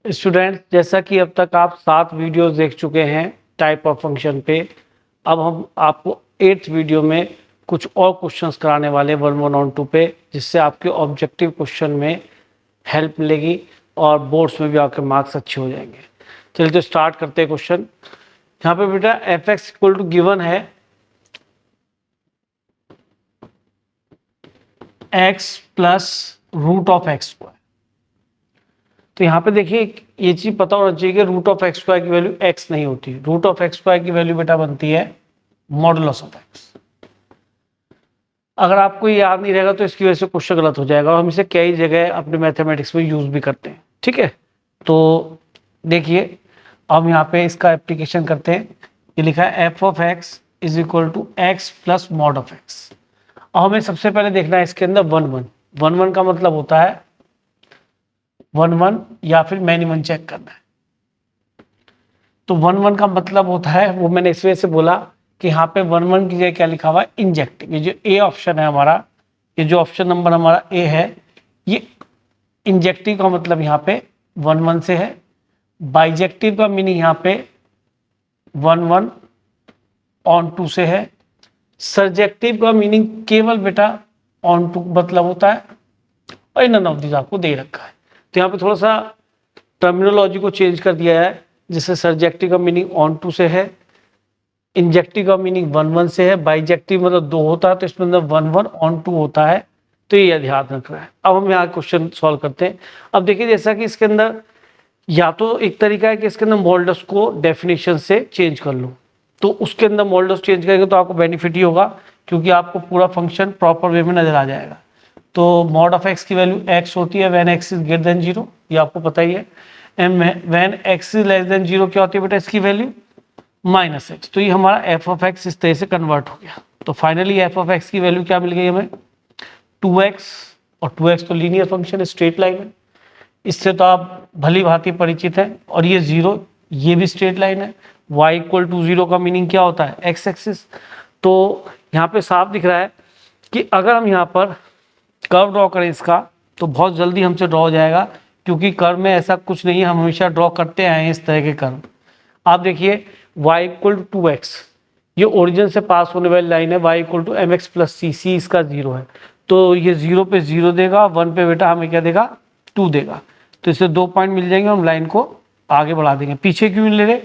Student, जैसा कि अब तक आप 7 वीडियोस देख चुके हैं टाइप ऑफ फंक्शन पे, अब हम आपको 8th वीडियो में कुछ और क्वेश्चंस कराने वाले 1 on 2 पे, जिससे आपके ऑब्जेक्टिव क्वेश्चन में हेल्प मिलेगी और बोर्ड्स में भी आपके मार्क्स अच्छे हो जाएंगे। चलिए तो स्टार्ट करते हैं क्वेश्चन। यहाँ पे बेटा F X equal to given है x plus root of X square. तो यहाँ पे देखिए ये चीज पता होना चाहिए कि रूट ऑफ एक्स स्क्वायर की वैल्यू x नहीं होती। रूट ऑफ एक्स स्क्वायर की वैल्यू बेटा बनती है मॉडुलस ऑफ x। अगर आपको ये याद नहीं रहेगा तो इसकी वजह से क्वेश्चन गलत हो जाएगा, और हम इसे कई जगह अपने मैथमेटिक्स में यूज भी करते हैं। ठीक है, तो देखिए हम यहाँ पे इसका एप्लीकेशन करते हैं। ये लिखा है F of X is equal to X plus mod of X. और हमें सबसे पहले देखना है इसके अंदर 1 1 का मतलब होता है 1 1 या फिर मैनी 1 चेक करना है। तो 1 1 का मतलब होता है, वो मैंने इस वजह से बोला कि यहाँ पे 1 1 की जगह क्या लिखा हुआ है, इंजेक्टिव। ये जो ए ऑप्शन है हमारा, ये जो ऑप्शन नंबर हमारा ए है, ये इंजेक्टिव का मतलब यहाँ पे 1 1 से है। बाइजेक्टिव का मीनिंग यहाँ पे 1 1 ऑन 2 से है। सर्जेक्टिव का मीनिंग केवल बेटा ऑन 2 मतलब होता है, और नन ऑफ दिस आपको दे रखा है। तो यहाँ पे थोड़ा सा टर्मिनोलॉजी को चेंज कर दिया है, जिससे सर्जेक्टिव का मीनिंग ऑन 2 से है, इंजेक्टिव का मीनिंग 1 1 से है, बाइजेक्टिव मतलब 2 होता है तो इसमें अंदर 1 1 ऑन 2 होता है। तो ये ध्यान रखना है। अब हम यहाँ क्वेश्चन सॉल्व करते हैं। अब देखिए जैसा कि इसके अंदर या तो एक तरीका है कि इसके अंदर मॉडुलस को डेफिनेशन से चेंज कर लो, तो उसके अंदर मॉडुलस चेंज करेंगे तो आपको बेनिफिट ही होगा, क्योंकि आपको पूरा फंक्शन प्रॉपर वे में नजर आ जाएगा। तो मॉड ऑफ एक्स की वैल्यू x होती है when x is greater than 0, ये आपको पता ही है। And when x is less than 0 क्या होती है बेटा इसकी वैल्यू -x। तो ये हमारा f ऑफ x इस तरह से कन्वर्ट हो गया। तो फाइनली f ऑफ x की वैल्यू क्या मिल गई हमें 2x, और 2x तो लीनियर फंक्शन है, स्ट्रेट लाइन है, इससे तो आप भली भांति परिचित हैं। और ये 0, ये भी स्ट्रेट लाइन है। y इक्वल टू 0 का मीनिंग क्या होता है, x एक्सिस। तो यहाँ पे साफ दिख रहा है कि अगर हम यहाँ पर कर्व ड्रॉ करें इसका, तो बहुत जल्दी हमसे ड्रॉ हो जाएगा, क्योंकि कर्व में ऐसा कुछ नहीं है, हम हमेशा ड्रॉ करते आए हैं इस तरह के कर्व। आप देखिए y इक्वल टू 2x, ये ओरिजिन से पास होने वाली लाइन है। y equal to mx plus c, c इसका 0 है, तो ये 0 पे 0 देगा, 1 पे बेटा हमें क्या देगा 2 देगा। तो इससे 2 पॉइंट मिल जाएंगे, हम लाइन को आगे बढ़ा देंगे। पीछे क्यों ले रहे,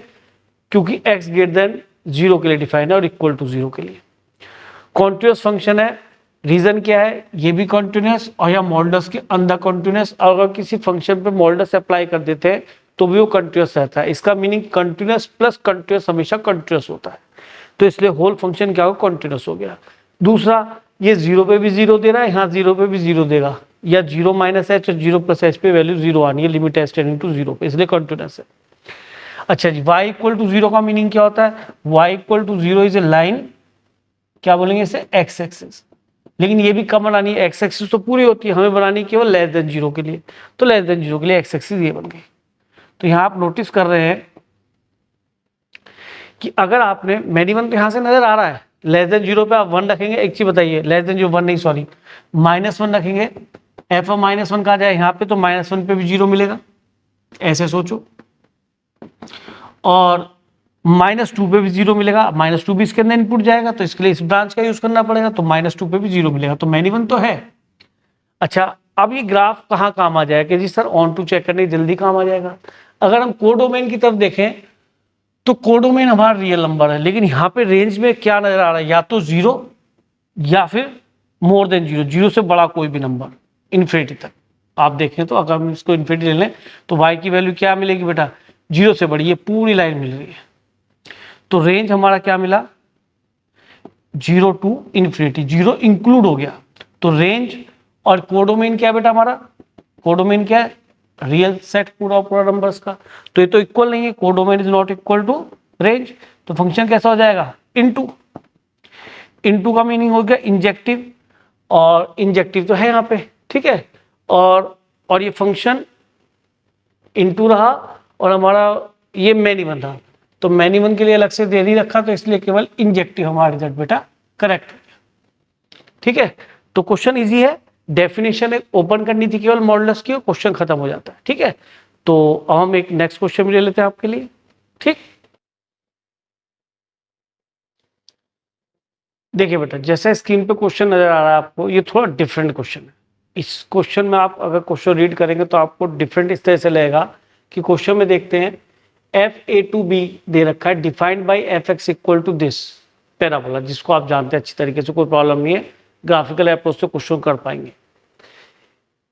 क्योंकि x ग्रेटर देन 0 के लिए डिफाइन है और इक्वल टू 0 के लिए। कॉन्टिन्यूअस फंक्शन है, रीजन क्या है, ये भी कॉन्टिन्यूअस और या मॉडुलस के अंदर कॉन्टिन्यूअस। अगर किसी फंक्शन पे मॉडुलस अप्लाई कर देते हैं तो भी वो कंटिन्यूअस रहता है। इसका मीनिंग कंटिन्यूअस प्लस कंटिन्यूअस हमेशा कंटिन्यूअस होता है, तो इसलिए होल फंक्शन क्या हो, कंटिन्यूअस हो गया। दूसरा, ये 0 पे भी 0 दे रहा है, यहाँ 0 पे भी 0 देगा, या 0 माइनस एच और 0 प्लस एच पे वैल्यू 0 आनी है, लिमिट एच टेंडिंग टू 0 पे, इसलिए कंटिन्यूअस है। अच्छा जी, y इक्वल टू 0 का मीनिंग क्या होता है, y equal to 0 is a line, क्या बोलेंगे इसे, x एक्सिस। लेकिन ये भी कब बनानी है, x एक्सिस तो पूरी होती है, हमें बनानी केवल लेस देन 0 के लिए। तो लेस देन 0 के लिए x एक्सिस ये बन गई। तो यहाँ आप नोटिस कर रहे हैं कि अगर आपने मैनी 1 तो यहाँ से नजर आ रहा है, लेस देन 0 पे आप 1 रखेंगे। एक चीज बताइए, लेस देन 0 1 नहीं सॉरी -1 रखेंगे, f ऑफ -1 कहाँ जाए, यहाँ पे, तो -1 पे भी 0 मिलेगा, ऐसे सोचो। और -2 पे भी 0 मिलेगा, -2 भी इसके अंदर इनपुट जाएगा, तो इसके लिए इस ब्रांच का यूज करना पड़ेगा, तो -2 पे भी 0 मिलेगा, तो मैनी 1 तो है। अच्छा, अब ये ग्राफ कहाँ काम आ जाएगा जी सर, ऑन टू चेक करने जल्दी काम आ जाएगा। अगर हम कोडोमेन की तरफ देखें तो कोडोमेन हमारा रियल नंबर है, लेकिन यहाँ पे रेंज में क्या नजर आ रहा है, या तो 0 या फिर मोर देन 0, 0 से बड़ा कोई भी नंबर इन्फिनिटी तक। आप देखें तो अगर हम इसको इन्फिनिटी ले लें तो y की वैल्यू क्या मिलेगी बेटा, 0 से बड़ी, ये पूरी लाइन मिल रही है। तो रेंज हमारा क्या मिला, 0 टू इन्फिनिटी, 0 इंक्लूड हो गया। तो रेंज और कोडोमेन क्या है बेटा हमारा, कोडोमेन क्या है, रियल सेट पूरा पूरा नंबर्स का। तो ये तो इक्वल नहीं है, codomain is not equal to range. तो फंक्शन कैसा हो जाएगा, इनटू। इनटू का मीनिंग हो गया इंजेक्टिव, और इंजेक्टिव तो है यहाँ पे, ठीक है। और ये फंक्शन इनटू रहा, और हमारा ये मैनी 1 था, तो मैनी 1 के लिए अलग से दे नहीं रखा, तो इसलिए केवल इंजेक्टिव हमारा रिजल्ट बेटा करेक्ट हो गया। ठीक है, तो क्वेश्चन इजी है, डेफिनेशन एक ओपन करनी थी केवल मॉडुलस की, और क्वेश्चन खत्म हो जाता है। ठीक है, तो अब हम एक नेक्स्ट क्वेश्चन भी ले लेते हैं आपके लिए। ठीक, देखिए बेटा, जैसे स्क्रीन पे क्वेश्चन नजर आ रहा है आपको, ये थोड़ा डिफरेंट क्वेश्चन है। इस क्वेश्चन में आप अगर क्वेश्चन रीड करेंगे तो आपको डिफरेंट इस तरह से लगेगा कि क्वेश्चन में देखते हैं fa2b दे रखा है, defined by fx equal to this parabola, जिसको आप जानते हैं अच्छी तरीके से, कोई प्रॉब्लम नहीं है, ग्राफिकल अप्रोच से क्वेश्चन कर पाएंगे।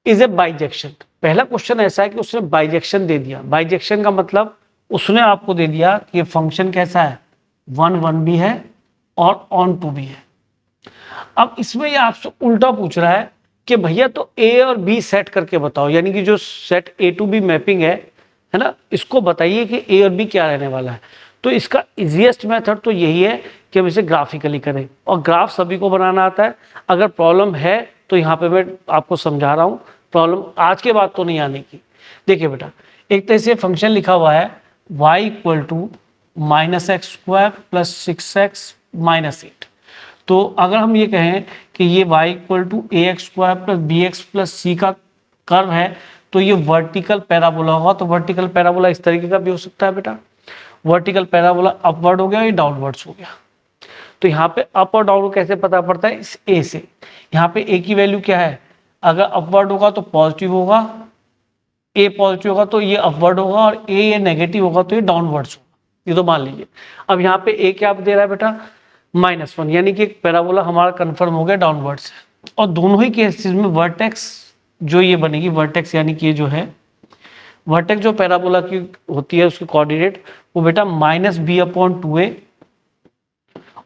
इज ए बाइजेक्शन, पहला क्वेश्चन ऐसा है कि उसने बाइजेक्शन दे दिया। बाइजेक्शन का मतलब उसने आपको दे दिया कि ये फंक्शन कैसा है, 1 1 भी है और ऑन टू भी है। अब इसमें ये आपसे उल्टा पूछ रहा है कि भैया तो ए और बी सेट करके बताओ, यानी कि जो set A to B mapping है ना, इसको बताइए कि ए और बी क्या रहने वाला है। तो इसका इजीएस्ट मेथड तो यही है कि हम इसे ग्राफिकली करें, और ग्राफ सभी को बनाना आता है। अगर प्रॉब्लम है तो यहाँ पे मैं आपको समझा रहा हूँ, प्रॉब्लम आज के बाद तो नहीं आने की। देखिए बेटा, एक तरह से फंक्शन लिखा हुआ है y equal to -x² plus 6x minus 8। तो अगर हम ये कहें कि ये y equal to ax² plus bx plus c का कर्व है, तो ये वर्टिकल पैराबोला होगा। तो वर्टिकल पैराबोला इस तरीके का भी हो सकता है बेटा, वर्टिकल पैराबोला अपवर्ड हो गया, ये डाउनवर्ड्स हो गया। तो यहाँ पे अप और डाउन कैसे पता पड़ता है, इस a से। यहाँ पे a की वैल्यू क्या है, अगर अपवर्ड होगा तो पॉजिटिव होगा, a पॉजिटिव होगा तो ये अपवर्ड होगा, और a ये नेगेटिव होगा तो ये डाउनवर्ड्स होगा। ये तो मान लीजिए। अब यहाँ पे a क्या दे रहा है बेटा, -1, यानी कि एक पैराबोला हमारा कंफर्म हो गया डाउनवर्ड्स। और दोनों ही केसेस में वर्टेक्स जो ये बनेगी, वर्टेक्स यानी कि ये जो है वर्टेक्स जो पैराबोला की होती है उसकी कोऑर्डिनेट, वो बेटा -b/2a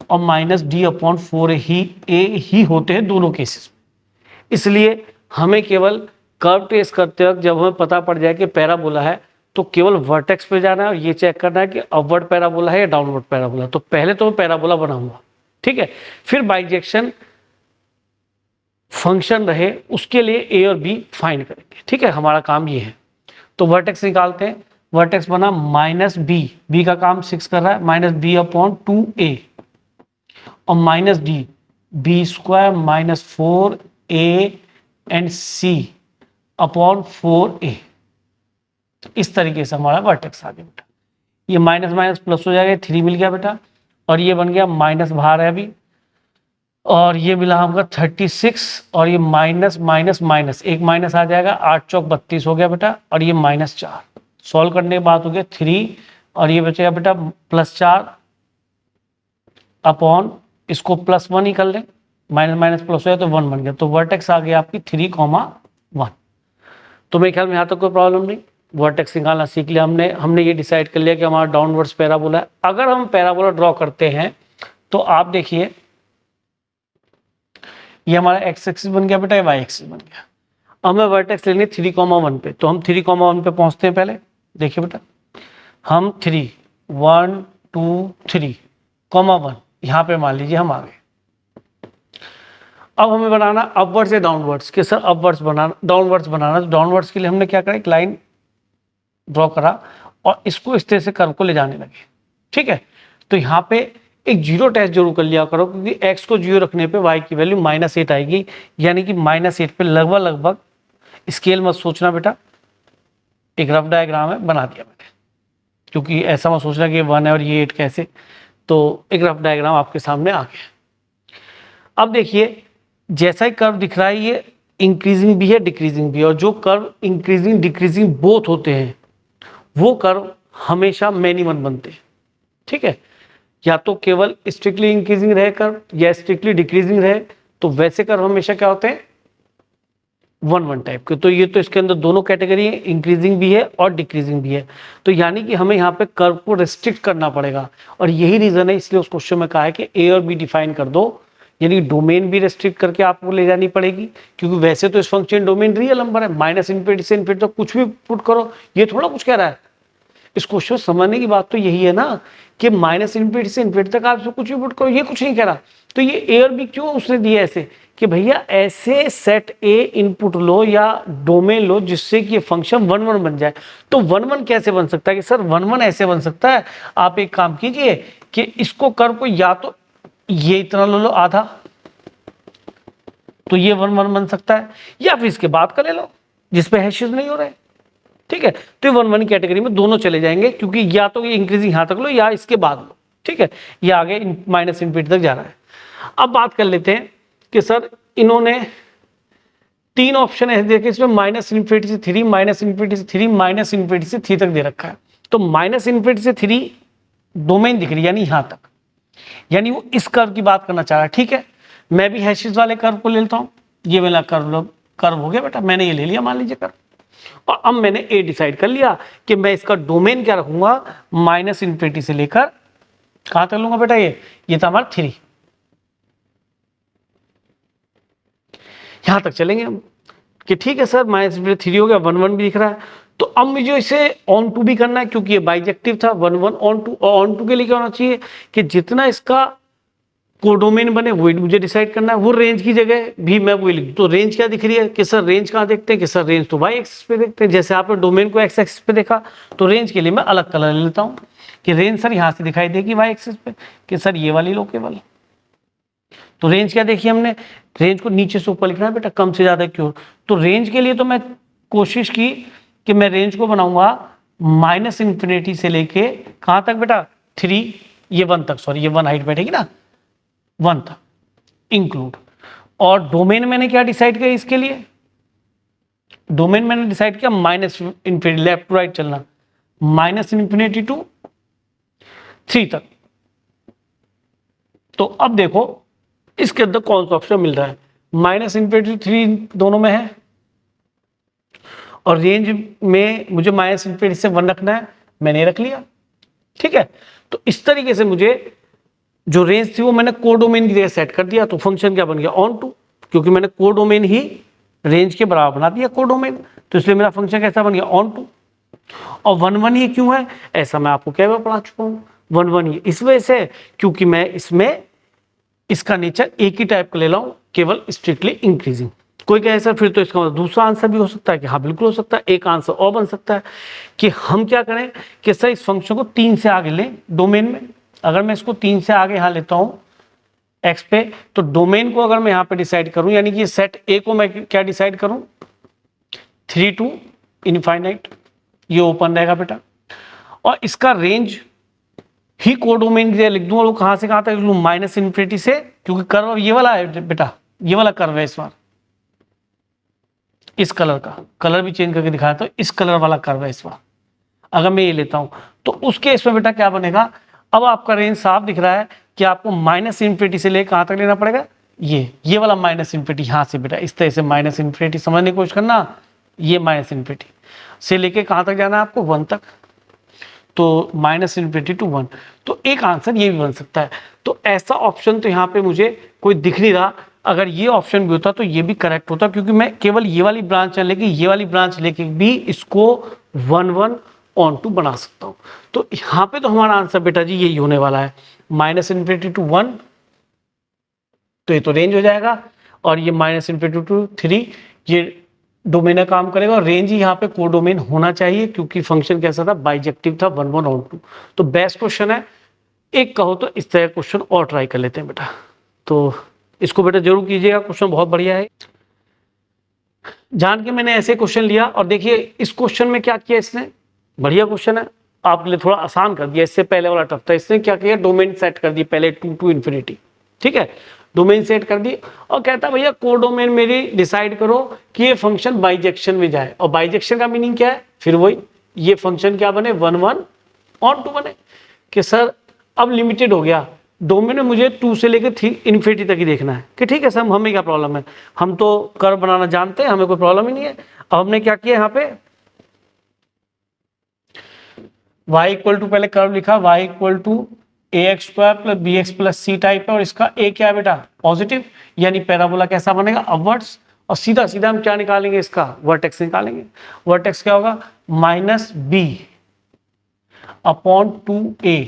और -d/4a ही होते हैं दोनों केसेस में। इसलिए हमें केवल कर्व ट्रेस करते वक्त जब हमें पता पड़ जाए कि पैराबोला है, तो केवल वर्टेक्स पे जाना है और ये चेक करना है कि अपवर्ड पैराबोला है या डाउनवर्ड पैराबोला। तो पहले तो मैं पैराबोला बनाऊंगा, ठीक है, फिर बाइजेक्शन फंक्शन रहे उसके लिए ए और बी फाइंड करेंगे। ठीक है, हमारा काम ये है। तो वर्टेक्स निकालते हैं, वर्टेक्स बना -b, b का काम 6 कर रहा है, -b/2a और -d, b² -4a and c upon 4a। इस तरीके से हमारा वर्टेक्स आ गया बेटा। ये माइनस माइनस प्लस हो जाएगा, 3 मिल गया बेटा, और ये बन गया माइनस बाहर है अभी, और ये मिला हमको 36, और ये माइनस माइनस माइनस, एक माइनस आ जाएगा, 8 चौक 32 हो गया बेटा, और ये -4। सॉल्व करने के बाद हो गया 3, और ये बचेगा बेटा +4 अपॉन, इसको +1 ही कर लें, माइनस माइनस प्लस हो गया तो 1 बन गया। तो वर्टेक्स आ गया आपकी 3,1। तो मेरे ख्याल में यहाँ तक कोई प्रॉब्लम नहीं, वर्टेक्स निकालना सीख लिया हमने ये डिसाइड कर लिया कि हमारा डाउनवर्ड्स पैराबोला है। अगर हम पैराबोला ड्रॉ करते हैं तो आप देखिए, ये हमारा x एक्सिस बन गया बेटा, ये y एक्सिस बन गया। अब हमें वर्टेक्स लेनी 3,1 पे, तो हम 3,1 पे पहुंचते हैं। पहले देखिए बेटा, हम 3 1 2 3,1 यहाँ पे मान लीजिए हम आ गए। अब हमें बनाना अपवर्ड्स या डाउनवर्ड्स, कि सर अपवर्ड्स बनाना डाउनवर्ड्स बनाना। तो डाउनवर्ड्स के लिए हमने क्या करा, एक लाइन ड्रॉ करा और इसको इस तरह से कर्व को ले जाने लगे। ठीक है, तो यहाँ पे एक जीरो टेस्ट जरूर कर लिया करो, क्योंकि x को 0 रखने पे y की वैल्यू -8 आएगी, यानी कि -8 पे लगभग स्केल मत सोचना बेटा, एक रफ डायग्राम है बना दिया मैंने, क्योंकि ऐसा मत सोचना कि 1 है और ये 8 कैसे। तो एक रफ डायग्राम आपके सामने आ गया। अब देखिए, जैसा ही कर्व दिख रहा है ये इंक्रीजिंग भी है डिक्रीजिंग भी है, और जो कर्व इंक्रीजिंग डिक्रीजिंग बोथ होते हैं वो कर्व हमेशा मिनिमम बनते हैं। ठीक है, या तो केवल स्ट्रिक्टली इंक्रीजिंग रहे कर्व या स्ट्रिक्टली डिक्रीजिंग रहे, तो वैसे कर्व हमेशा क्या होते हैं, 1 1 टाइप के। तो ये तो इसके अंदर दोनों कैटेगरी है, इंक्रीजिंग भी है और डिक्रीजिंग भी है। तो यानी कि हमें यहाँ पे कर्व को रिस्ट्रिक्ट करना पड़ेगा, और यही रीजन है, इसलिए उस क्वेश्चन में कहा है कि ए और बी डिफाइन कर दो, यानी डोमेन भी रेस्ट्रिक्ट करके आपको ले जानी पड़ेगी, क्योंकि वैसे तो इस फंक्शन डोमेन रियल नंबर है, -∞ से ∞ तो कुछ भी पुट करो, ये थोड़ा कुछ कह रहा है। इस क्वेश्चन समझने की बात तो यही है ना, कि -∞ से ∞ तक आप कुछ भी पुट करो, ये कुछ नहीं कह रहा। तो ये ए और बी क्यों उसने दिया ऐसे, कि भैया ऐसे सेट ए इनपुट लो या डोमेन लो जिससे कि ये फंक्शन 1 1 बन जाए। तो 1 1 कैसे बन सकता है, कि सर 1 1 ऐसे बन सकता है, आप एक काम कीजिए कि इसको कर्व को या तो ये इतना लो आधा, तो ये 1 1 बन सकता है, या फिर इसके बाद का ले लो जिसपे हैशेस नहीं हो रहे। ठीक है। तो ये 1 1 कैटेगरी में दोनों चले जाएंगे, क्योंकि या तो ये इंक्रीजिंग यहां तक लो या इसके बाद लो, ठीक है। ये आगे माइनस इन्फिनिटी तक जा रहा है। अब बात कर लेते हैं कि सर इन्होंने 3 ऑप्शन है देखिए इसमें, माइनस इन्फिनिटी से 3, माइनस इन्फिनिटी से 3, माइनस इन्फिनिटी से 3 तक दे रखा है। तो माइनस इन्फिनिटी से 3 डोमेन दिख रही है, यानी यहां तक, यानी वो इस कर्व की बात करना चाह रहा है, ठीक है। मैं भी हैशेस वाले कर्व को ले लेता हूं, ये वाला कर्व हो गया बेटा, मैंने ये ले लिया मान लीजिए कर्व, और अब मैंने ए डिसाइड कर लिया कि मैं इसका डोमेन क्या रखूंगा, माइनस इन्फिनिटी से लेकर कहां तक लूंगा बेटा, ये था हमारा 3, यहां तक चलेंगे हम कि ठीक है सर माइनस इन्फिनिटी 3 हो गया, 1 1 भी दिख रहा है। तो अब मुझे इसे ऑन टू भी करना है, क्योंकि ये बाइजेक्टिव था, 1 1 ऑन टू, और ऑन टू के लिए क्या होना चाहिए कि जितना इसका कोडोमेन बने वही मुझे डिसाइड करना है, वो रेंज की जगह भी मैं वही लिख। तो रेंज क्या दिख रही है कि सर रेंज कहाँ देखते हैं कि सर रेंज तो वाई एक्सिस पे देखते हैं, जैसे आपने डोमेन को एक्स एक्सिस पे देखा, तो रेंज के लिए मैं अलग कलर ले लेता हूँ कि रेंज सर यहाँ से दिखाई देगी वाई एक्सिस पे, कि सर ये वाली लो केवल। तो रेंज क्या देखी हमने, रेंज को नीचे से ऊपर लिखना है बेटा, कम से ज्यादा क्यों। तो रेंज के लिए तो मैं कोशिश की कि मैं रेंज को बनाऊंगा माइनस इन्फिनिटी से लेके कहां तक बेटा, 3, ये 1 तक, सॉरी ये 1 हाइट बैठेगी ना, 1 तक इंक्लूड। और डोमेन मैंने क्या डिसाइड किया इसके लिए, डोमेन मैंने डिसाइड किया minus infinity, left to right चलना, माइनस इन्फिनिटी टू 3 तक। तो अब देखो इसके अंदर कौन सा ऑप्शन मिल रहा है, माइनस इन्फिनिटी 3 दोनों में है, और रेंज में मुझे माइनस इन्फिनिटी से 1 रखना है, मैंने रख लिया, ठीक है। तो इस तरीके से मुझे जो रेंज थी वो मैंने कोडोमेन की जगह सेट कर दिया, तो फंक्शन क्या बन गया, ऑन टू, क्योंकि मैंने कोडोमेन ही रेंज के बराबर बना दिया कोडोमेन, तो इसलिए मेरा फंक्शन कैसा बन गया, ऑन टू। और 1 1 ये क्यों है, ऐसा मैं आपको क्या पढ़ा चुका हूँ, 1 1 ये इस वजह से क्योंकि मैं इसमें इसका नेचर एक ही टाइप का ले रहा हूं, केवल स्ट्रिक्टली इंक्रीजिंग। कोई कहे सर फिर तो इसका मतलब दूसरा आंसर भी हो सकता है, कि हाँ बिल्कुल हो सकता है। एक आंसर और बन सकता है कि हम क्या करें कि सर इस फंक्शन को 3 से आगे लें डोमेन में। अगर मैं इसको 3 से आगे यहाँ लेता हूँ एक्स पे, तो डोमेन को अगर मैं यहाँ पे डिसाइड करूँ, यानी कि सेट ए को मैं क्या डिसाइड करूँ, 3 to इनफाइनाइट, ये ओपन रहेगा बेटा, और इसका रेंज ही कोडोमेन की जगह लिख दूंगा, वो कहां से कहां तक लिख लूं, माइनस इन्फिनिटी से, क्योंकि कर्व ये वाला है बेटा, ये वाला कर्व है इस बार, इस कलर का कलर भी चेंज करके दिखाया, तो इस कलर वाला कर्व है इस बार। अगर मैं ये लेता हूं तो उस केस में बेटा क्या बनेगा, अब आपका रेंज साफ दिख रहा है कि आपको माइनस इन्फिनिटी से लेकर कहां तक लेना पड़ेगा, ये वाला माइनस इन्फिनिटी, यहां से बेटा इस तरह से माइनस इन्फिनिटी समझने की कोशिश करना, ये माइनस इन्फिनिटी से लेके कहां तक जाना है आपको, 1 तक, तो माइनस इन्फिनिटी टू 1। तो एक आंसर ये भी बन सकता है। तो ऐसा ऑप्शन तो यहाँ पे मुझे कोई दिख नहीं रहा, अगर ये ऑप्शन भी होता तो ये भी करेक्ट होता, क्योंकि मैं केवल ये वाली ब्रांच लेके, ये वाली ब्रांच लेके भी इसको 1 1 ऑन टू बना सकता हूँ। तो यहाँ पे तो हमारा आंसर बेटा जी यही होने वाला है, माइनस इन्फिनिटी टू 1, तो ये तो रेंज हो जाएगा, और ये माइनस इन्फिनिटी टू 3 ये डोमेन काम करेगा, और रेंज ही यहाँ पे कोडोमेन होना चाहिए, क्योंकि फंक्शन कैसा था, बाइजेक्टिव था, 1 1 ऑन टू। तो बेस्ट क्वेश्चन है, एक कहो तो इस तरह क्वेश्चन और ट्राई कर लेते हैं बेटा, तो इसको बेटा जरूर कीजिएगा, क्वेश्चन बहुत बढ़िया है। जान के मैंने ऐसे क्वेश्चन लिया, और देखिए इस क्वेश्चन में क्या किया इसने, बढ़िया क्वेश्चन है, आपके लिए थोड़ा आसान कर दिया, इससे पहले वाला टफ था। इसने क्या किया, डोमेन सेट कर दी पहले 2 to इन्फिनिटी, ठीक है, डोमेन सेट कर दी, और कहता है भैया कोडोमेन मेरी डिसाइड करो कि ये फंक्शन बाइजेक्शन में जाए। और बाइजेक्शन का मीनिंग क्या है, फिर वही ये फंक्शन क्या बने, 1 1 ऑन टू बने, कि सर अब लिमिटेड हो गया, डोमेन में मुझे 2 से लेकर 3 इन्फिनिटी तक ही देखना है, कि ठीक है सर हमें क्या प्रॉब्लम है, हम तो कर्व बनाना जानते हैं, हमें कोई प्रॉब्लम ही नहीं है। अब हमने क्या किया यहाँ पे, y इक्वल टू, पहले कर्व लिखा, y equal to ax square plus bx plus c type है, और इसका a क्या है बेटा, पॉजिटिव, यानी पैराबोला कैसा बनेगा, अपवर्ड्स, और सीधा सीधा हम क्या निकालेंगे, इसका वर्टेक्स निकालेंगे। वर्टेक्स क्या होगा, माइनस b अपॉन 2a,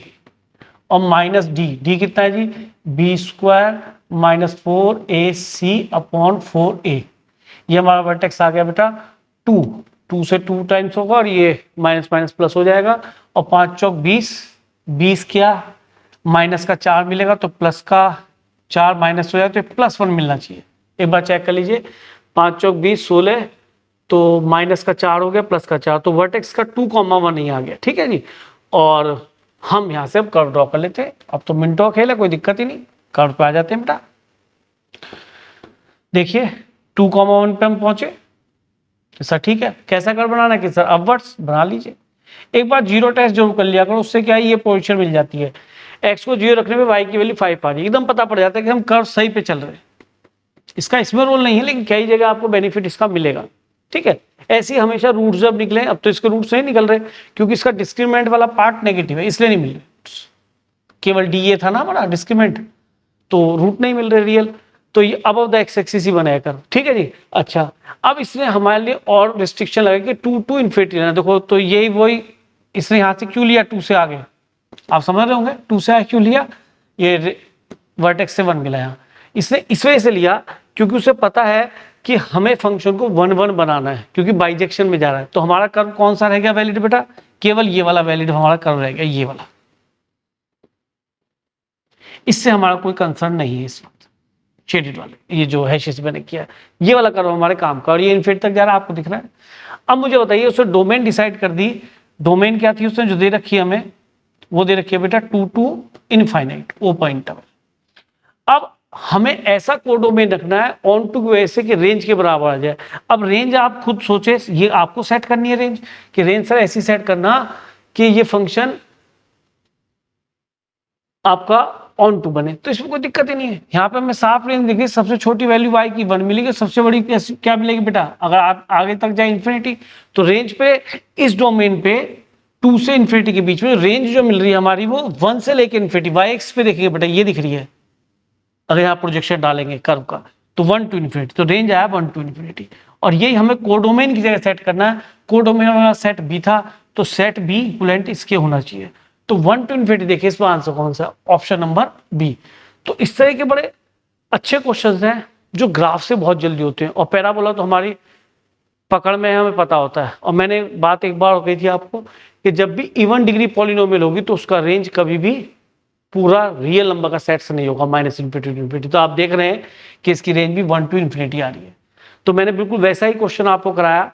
और माइनस d कितना है जी, b square minus 4ac upon 4a, ये हमारा वर्टेक्स आ गया बेटा 2 से 2 टाइम्स होगा, और ये माइनस माइनस प्लस हो जाएगा, और 5 चौक 20, 20 क्या माइनस का 4 मिलेगा, तो प्लस का 4 माइनस हो जाए तो प्लस 1 मिलना चाहिए। एक बार चेक कर लीजिए, 5 चौक 20, 16, तो माइनस का 4 हो गया, प्लस का 4, तो वर्टेक्स का 2,1 ही आ गया। ठीक है जी, और हम यहाँ से अब कर्व ड्रॉ कर लेते हैं। अब तो मिनटों खेल है, कोई दिक्कत ही नहीं, कर्व पे आ जाते हैं बेटा। देखिए 2,1 पे हम पहुंचे सर, ठीक है। कैसा कर्व बनाना है कि सर अपवर्ड्स बना लीजिए। एक बार जीरो टेस्ट जरूर कर लिया करो, उससे क्या है ये पोजीशन मिल जाती है। एक्स को 0 रखने पे वाई की वैल्यू 5 आ रही है, एकदम पता पड़ जाता है कि हम कर्व सही पे चल रहे हैं। इसका इसमें रोल नहीं है, लेकिन कई जगह आपको बेनिफिट इसका मिलेगा। ठीक है, ऐसे ही हमेशा रूट जब निकले, अब तो इसके रूट नहीं निकल रहे क्योंकि इसका डिस्क्रिमिनेंट वाला पार्ट नेगेटिव है, इसलिए नहीं मिल रहे। केवल डी ए था ना हमारा डिस्क्रिमिनेंट, तो रूट नहीं मिल रहे रियल, तो ये अब द एक्स एक्सिस ही बनाया कर। ठीक है जी। अच्छा, अब इसने हमारे लिए और रिस्ट्रिक्शन लगा कि 2 to इन्फिनिटी लेना। देखो तो यही वही इसने यहाँ से क्यों लिया 2 से आगे, आप समझ रहे होंगे 2 से आगे क्यों लिया, ये वर्टेक्स से 1 मिला यहाँ। इसने इस वजह से लिया क्योंकि उसे पता है कि हमें फंक्शन को 1 1 बनाना है, क्योंकि बाइजेक्शन में जा रहा है। तो हमारा कर्व कौन सा रह गया वैलिड बेटा, केवल ये वाला वैलिड हमारा कर्व रह गया, ये वाला। इससे हमारा कोई कंसर्न नहीं है इस वक्त, शेडेड वाले ये जो हैशेस मैंने किया है, ये वाला कर्व हमारे काम का, और ये इनफिनिटी तक जा रहा है, आपको दिख रहा है। अब मुझे बताइए उसने डोमेन डिसाइड कर दी। डोमेन क्या थी उसने जो दे रखी है हमें, वो दे रखी है बेटा 2 to इनफाइनाइट ओपन इंटरवल। अब हमें ऐसा कोडोमेन रखना है ऑन टू की वजह से कि रेंज के बराबर आ जाए। अब रेंज आप खुद सोचे, ये आपको सेट करनी है रेंज, कि रेंज सर ऐसी सेट करना कि ये फंक्शन आपका ऑन टू बने, तो इसमें कोई दिक्कत ही नहीं है। यहाँ पे हमें साफ रेंज देखिए, सबसे छोटी वैल्यू y की 1 मिलेगी, सबसे बड़ी क्या मिलेगी बेटा, अगर आप आगे तक जाए इन्फिनिटी, तो रेंज पे इस डोमेन पे 2 से इन्फिनिटी के बीच में रेंज जो मिल रही है हमारी वो 1 से लेके इन्फिनिटी, वाई एक्स पे देखिए बेटा ये दिख रही है। अगर यहाँ प्रोजेक्शन डालेंगे कर्व का तो 1 to इन्फिनिटी, तो रेंज आया 1 to इन्फिनिटी, और यही हमें कोडोमेन की जगह सेट करना है। कोडोमेन वाला सेट बी था, तो सेट बी इक्विवेलेंट इसके होना चाहिए। तो 1 to इन्फिनिटी देखिए इसमें आंसर कौन सा, ऑप्शन नंबर बी। तो इस तरह के बड़े अच्छे क्वेश्चंस हैं जो ग्राफ से बहुत जल्दी होते हैं, और पैराबोला तो हमारी पकड़ में हमें पता होता है। और मैंने बात एक बार हो गई थी आपको कि जब भी इवन डिग्री पॉलिनोमियल होगी तो उसका रेंज कभी भी पूरा रियल नंबर का सेट से नहीं होगा, -∞ to इन्फिनिटी। तो आप देख रहे हैं कि इसकी रेंज भी 1 to इन्फिनिटी आ रही है। तो मैंने बिल्कुल वैसा ही क्वेश्चन आपको कराया